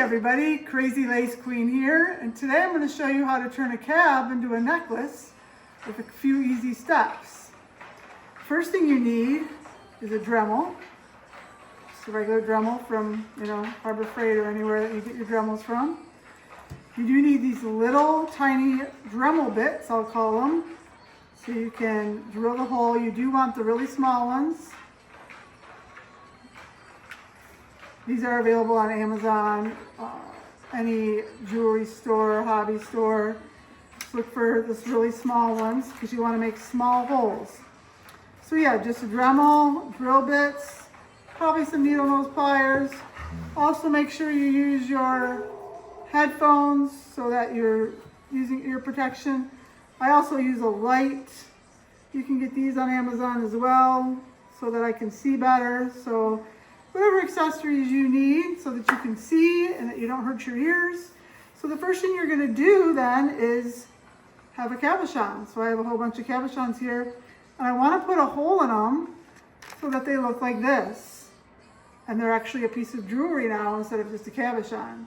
everybody, Crazy Lace Queen here, and today I'm going to show you how to turn a cab into a necklace with a few easy steps. First thing you need is a Dremel. Just a regular Dremel from, Harbor Freight or anywhere that you get your Dremels from. You do need these little tiny Dremel bits, I'll call them, so you can drill the hole. You do want the really small ones. These are available on Amazon, any jewelry store, hobby store. Just look for this really small ones because you want to make small holes. So yeah, just a Dremel, drill bits, probably some needle nose pliers. Also make sure you use your headphones so that you're using ear protection. I also use a light. You can get these on Amazon as well so that I can see better. So whatever accessories you need so that you can see and that you don't hurt your ears. So the first thing you're going to do then is have a cabochon. So I have a whole bunch of cabochons here, and I want to put a hole in them so that they look like this. And they're actually a piece of jewelry now instead of just a cabochon.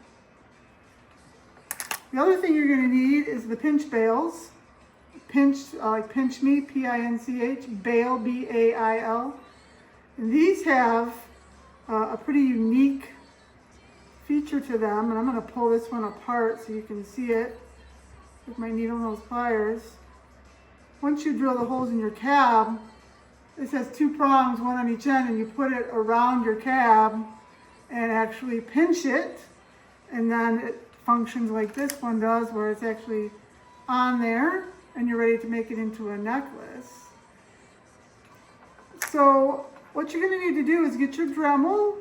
The other thing you're going to need is the pinch bails. Pinch, like pinch me, P-I-N-C-H, bail, B-A-I-L. And these have a pretty unique feature to them, and I'm going to pull this one apart so you can see it with my needle nose pliers. Once you drill the holes in your cab, this has two prongs, one on each end, and you put it around your cab and actually pinch it, and then it functions like this one does, where it's actually on there and you're ready to make it into a necklace. So what you're going to need to do is get your Dremel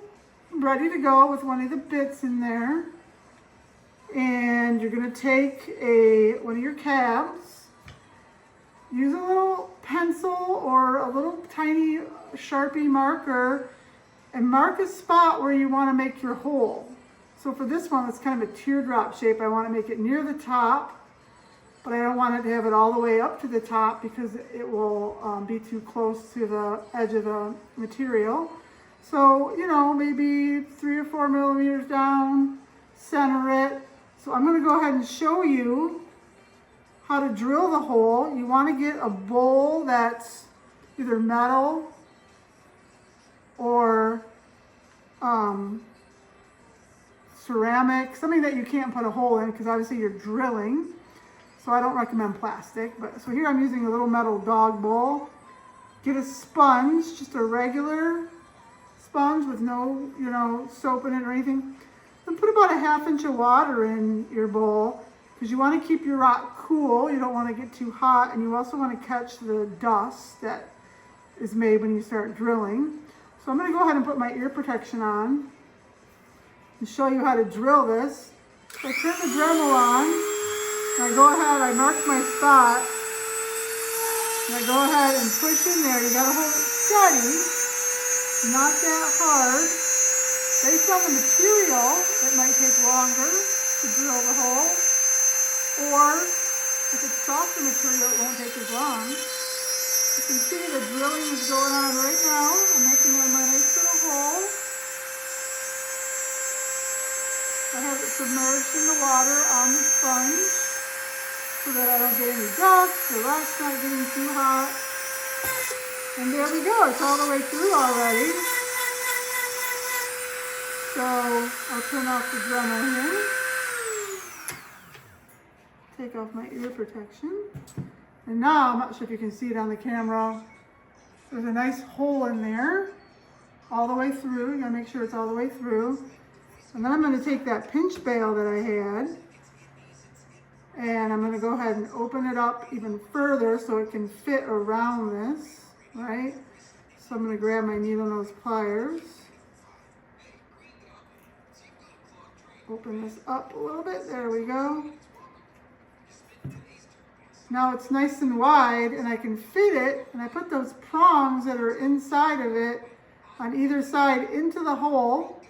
ready to go with one of the bits in there. And you're going to take one of your cabs, use a little pencil or a little tiny Sharpie marker, and mark a spot where you want to make your hole. So for this one, it's kind of a teardrop shape. I want to make it near the top, but I don't want it to have it all the way up to the top because it will be too close to the edge of the material. So, maybe 3 or 4 millimeters down, center it. So I'm going to go ahead and show you how to drill the hole. You want to get a bowl that's either metal or ceramic, something that you can't put a hole in because obviously you're drilling. So I don't recommend plastic, so here I'm using a little metal dog bowl. Get a sponge, just a regular sponge with no, soap in it or anything. Then put about a ½ inch of water in your bowl because you want to keep your rock cool. You don't want to get too hot, and you also want to catch the dust that is made when you start drilling. So I'm going to go ahead and put my ear protection on and show you how to drill this. So I turn the Dremel on. I go ahead, I mark my spot, and I go ahead and push in there. You gotta hold it steady, not that hard. Based on the material, it might take longer to drill the hole, or if it's softer material, it won't take as long. You can see the drilling is going on right now. I'm making my nice little hole. I have it submerged in the water on the sponge, so that I don't get any dust, the rock's not getting too hot. And there we go, it's all the way through already. So I'll turn off the Dremel here. Take off my ear protection. And now, I'm not sure if you can see it on the camera, there's a nice hole in there, all the way through. You gotta make sure it's all the way through. And then I'm gonna take that pinch bail that I had, and I'm going to go ahead and open it up even further so it can fit around this, right? So I'm going to grab my needle nose pliers, open this up a little bit, there we go. Now it's nice and wide and I can fit it, and I put those prongs that are inside of it on either side into the hole,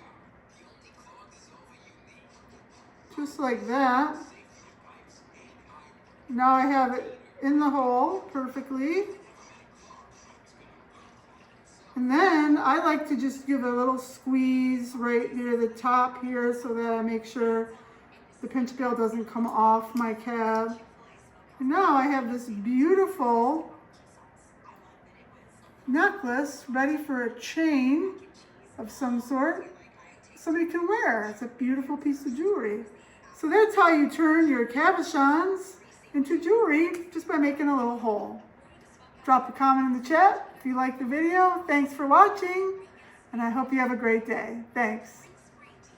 just like that. Now I have it in the hole perfectly. And And then I like to just give a little squeeze right near the top here so that I make sure the pinch bail doesn't come off my cab. And now I have this beautiful necklace ready for a chain of some sort somebody can wear. It's a beautiful piece of jewelry. So that's how you turn your cabochons into jewelry, just by making a little hole. Drop a comment in the chat if you like the video. Thanks for watching, and I hope you have a great day. Thanks.